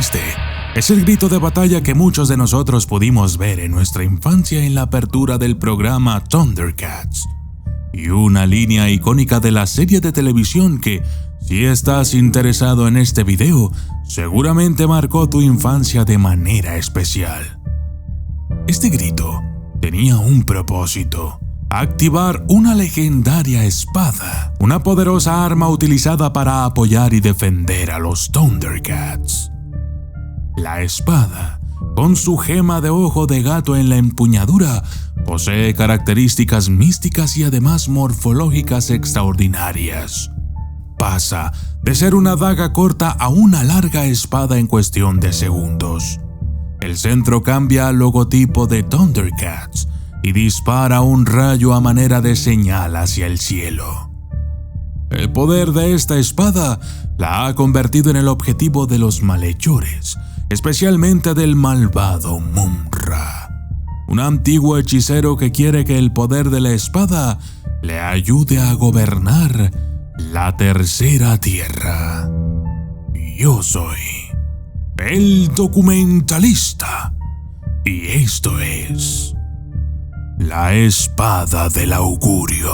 Este es el grito de batalla que muchos de nosotros pudimos ver en nuestra infancia en la apertura del programa Thundercats, y una línea icónica de la serie de televisión que, si estás interesado en este video, seguramente marcó tu infancia de manera especial. Este grito tenía un propósito: activar una legendaria espada, una poderosa arma utilizada para apoyar y defender a los Thundercats. La espada, con su gema de ojo de gato en la empuñadura, posee características místicas y además morfológicas extraordinarias. Pasa de ser una daga corta a una larga espada en cuestión de segundos. El centro cambia al logotipo de Thundercats y dispara un rayo a manera de señal hacia el cielo. El poder de esta espada la ha convertido en el objetivo de los malhechores, especialmente del malvado Mumm-Ra, un antiguo hechicero que quiere que el poder de la espada le ayude a gobernar la tercera tierra. Yo soy el documentalista y esto es la espada del augurio.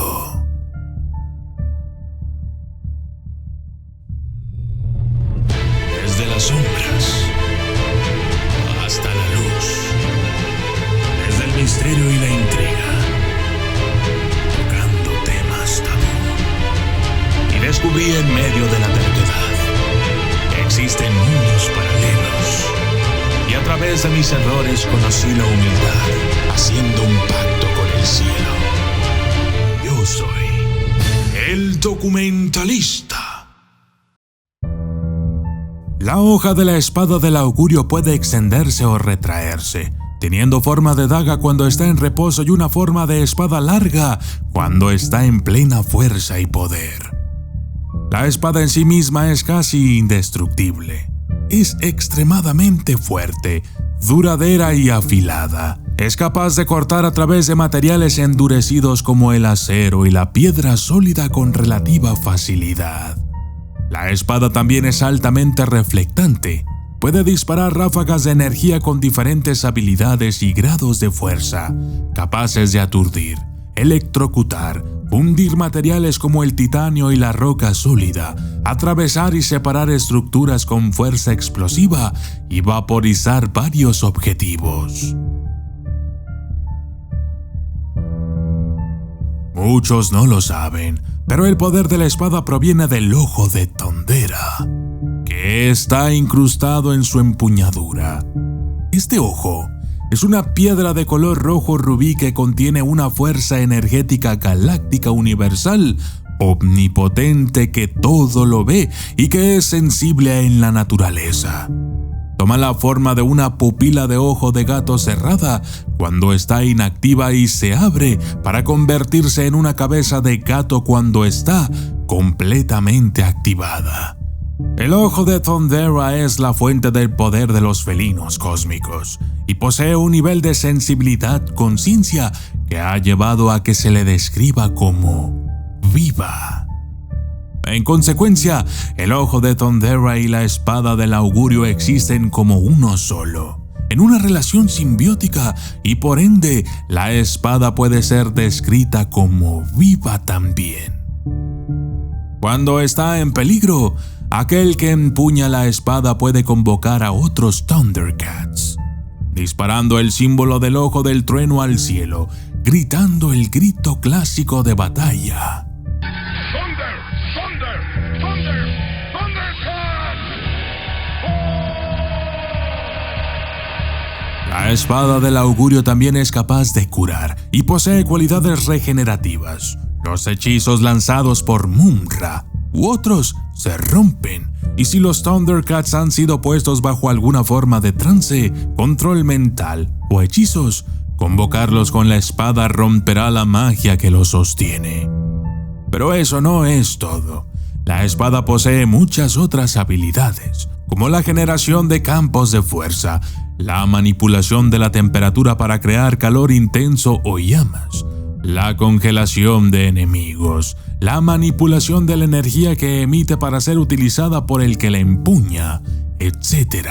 Desde las sombras hasta la luz, desde el misterio y la intriga, tocando temas tabú. Y descubrí en medio de la terquedad que existen mundos paralelos. Y a través de mis errores conocí la humildad, haciendo un pacto con el cielo. Yo soy el documentalista. La hoja de la espada del augurio puede extenderse o retraerse, teniendo forma de daga cuando está en reposo y una forma de espada larga cuando está en plena fuerza y poder. La espada en sí misma es casi indestructible. Es extremadamente fuerte, duradera y afilada. Es capaz de cortar a través de materiales endurecidos como el acero y la piedra sólida con relativa facilidad. La espada también es altamente reflectante. Puede disparar ráfagas de energía con diferentes habilidades y grados de fuerza, capaces de aturdir, electrocutar, fundir materiales como el titanio y la roca sólida, atravesar y separar estructuras con fuerza explosiva y vaporizar varios objetivos. Muchos no lo saben, pero el poder de la espada proviene del ojo de Thundera, que está incrustado en su empuñadura. Este ojo es una piedra de color rojo rubí que contiene una fuerza energética galáctica universal, omnipotente, que todo lo ve y que es sensible en la naturaleza. Toma la forma de una pupila de ojo de gato cerrada cuando está inactiva y se abre para convertirse en una cabeza de gato cuando está completamente activada. El ojo de Thundera es la fuente del poder de los felinos cósmicos y posee un nivel de sensibilidad-conciencia que ha llevado a que se le describa como viva. En consecuencia, el ojo de Thundera y la espada del augurio existen como uno solo, en una relación simbiótica, y por ende, la espada puede ser descrita como viva también. Cuando está en peligro, aquel que empuña la espada puede convocar a otros Thundercats, disparando el símbolo del ojo del trueno al cielo, gritando el grito clásico de batalla. La espada del augurio también es capaz de curar y posee cualidades regenerativas. Los hechizos lanzados por Mumm-Ra u otros se rompen, y si los Thundercats han sido puestos bajo alguna forma de trance, control mental o hechizos, convocarlos con la espada romperá la magia que los sostiene. Pero eso no es todo. La espada posee muchas otras habilidades, como la generación de campos de fuerza, la manipulación de la temperatura para crear calor intenso o llamas, la congelación de enemigos, la manipulación de la energía que emite para ser utilizada por el que la empuña, etc.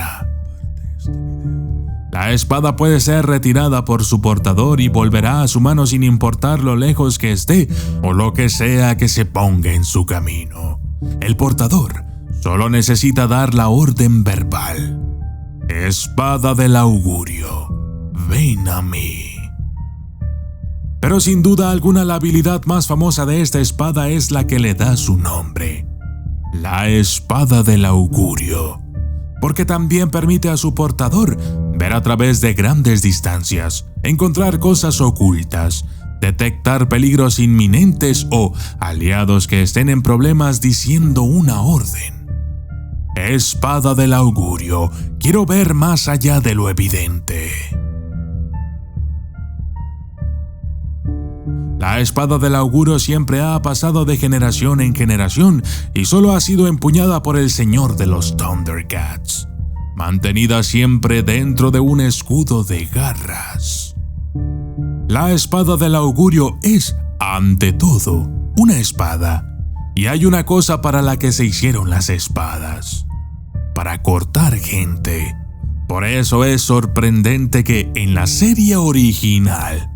La espada puede ser retirada por su portador y volverá a su mano sin importar lo lejos que esté o lo que sea que se ponga en su camino. El portador solo necesita dar la orden verbal. Espada del augurio, ven a mí. Pero sin duda alguna la habilidad más famosa de esta espada es la que le da su nombre, la espada del augurio, porque también permite a su portador ver a través de grandes distancias, encontrar cosas ocultas, detectar peligros inminentes o aliados que estén en problemas diciendo una orden. Espada del augurio, quiero ver más allá de lo evidente. La espada del augurio siempre ha pasado de generación en generación y solo ha sido empuñada por el señor de los Thundercats, mantenida siempre dentro de un escudo de garras. La espada del augurio es, ante todo, una espada, y hay una cosa para la que se hicieron las espadas: para cortar gente. Por eso es sorprendente que en la serie original,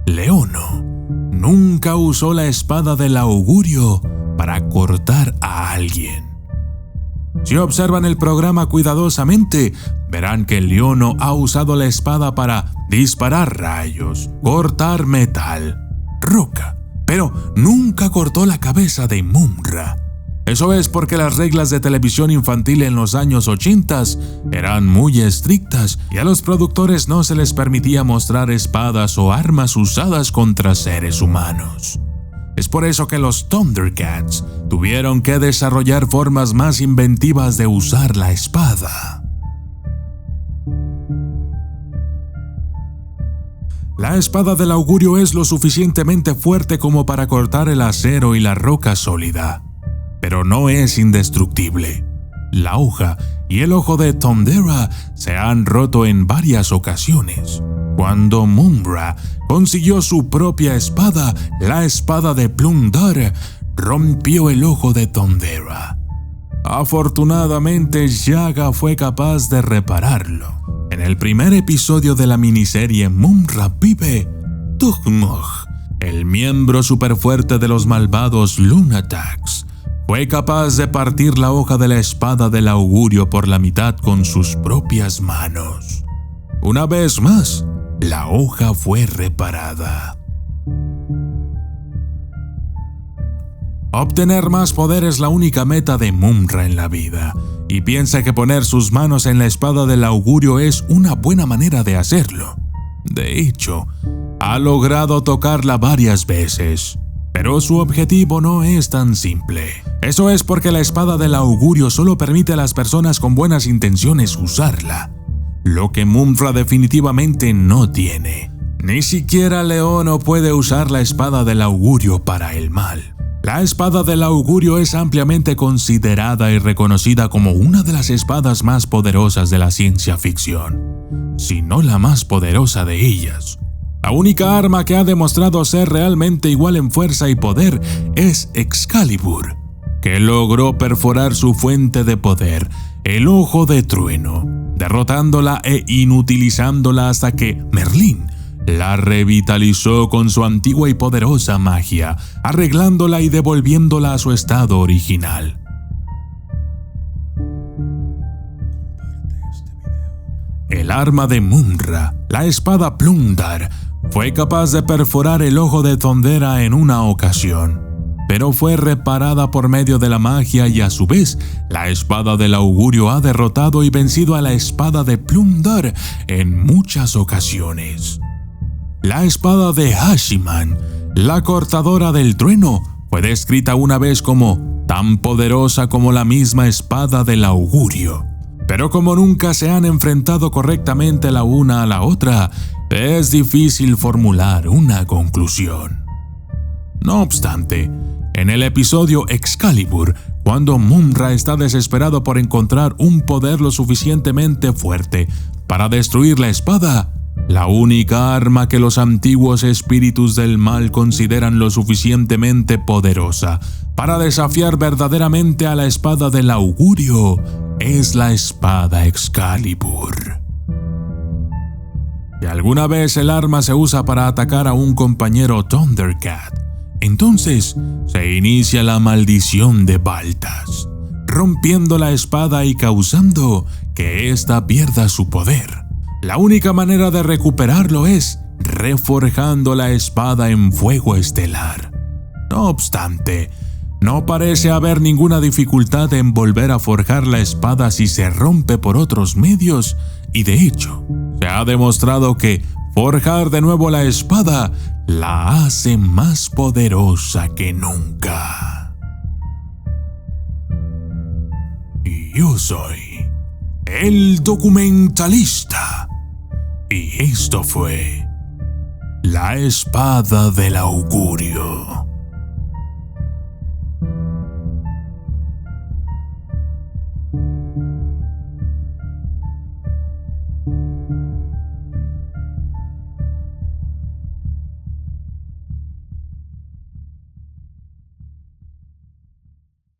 Leono nunca usó la espada del augurio para cortar a alguien. Si observan el programa cuidadosamente, verán que Leono ha usado la espada para disparar rayos, cortar metal, roca, pero nunca cortó la cabeza de Mumm-Ra. Eso es porque las reglas de televisión infantil en los años 80 eran muy estrictas y a los productores no se les permitía mostrar espadas o armas usadas contra seres humanos. Es por eso que los Thundercats tuvieron que desarrollar formas más inventivas de usar la espada. La espada del augurio es lo suficientemente fuerte como para cortar el acero y la roca sólida, pero no es indestructible. La hoja y el ojo de Thundera se han roto en varias ocasiones. Cuando Mumm-Ra consiguió su propia espada, la espada de Plum-Dar, rompió el ojo de Thundera. Afortunadamente, Yaga fue capaz de repararlo. En el primer episodio de la miniserie Mumm-Ra vive, Tugmog, el miembro superfuerte de los malvados Lunatics, fue capaz de partir la hoja de la espada del augurio por la mitad con sus propias manos. Una vez más, la hoja fue reparada. Obtener más poder es la única meta de Mumm-Ra en la vida, y piensa que poner sus manos en la espada del augurio es una buena manera de hacerlo. De hecho, ha logrado tocarla varias veces. Pero su objetivo no es tan simple. Eso es porque la espada del augurio solo permite a las personas con buenas intenciones usarla, lo que Mumm-Ra definitivamente no tiene. Ni siquiera Leono puede usar la espada del augurio para el mal. La espada del augurio es ampliamente considerada y reconocida como una de las espadas más poderosas de la ciencia ficción, si no la más poderosa de ellas. La única arma que ha demostrado ser realmente igual en fuerza y poder es Excalibur, que logró perforar su fuente de poder, el Ojo de Trueno, derrotándola e inutilizándola hasta que Merlín la revitalizó con su antigua y poderosa magia, arreglándola y devolviéndola a su estado original. El arma de Mumm-Ra, la espada Plum-Dar, fue capaz de perforar el ojo de Thundera en una ocasión, pero fue reparada por medio de la magia y a su vez, la espada del augurio ha derrotado y vencido a la espada de Plum-Dar en muchas ocasiones. La espada de Hashiman, la cortadora del trueno, fue descrita una vez como tan poderosa como la misma espada del augurio. Pero como nunca se han enfrentado correctamente la una a la otra, es difícil formular una conclusión. No obstante, en el episodio Excalibur, cuando Mumm-Ra está desesperado por encontrar un poder lo suficientemente fuerte para destruir la espada, la única arma que los antiguos espíritus del mal consideran lo suficientemente poderosa para desafiar verdaderamente a la espada del augurio es la espada Excalibur. Si alguna vez el arma se usa para atacar a un compañero Thundercat, entonces se inicia la maldición de Balthas, rompiendo la espada y causando que ésta pierda su poder. La única manera de recuperarlo es reforjando la espada en fuego estelar. No obstante, no parece haber ninguna dificultad en volver a forjar la espada si se rompe por otros medios, y de hecho, se ha demostrado que forjar de nuevo la espada la hace más poderosa que nunca. Y yo soy el documentalista, y esto fue La Espada del Augurio.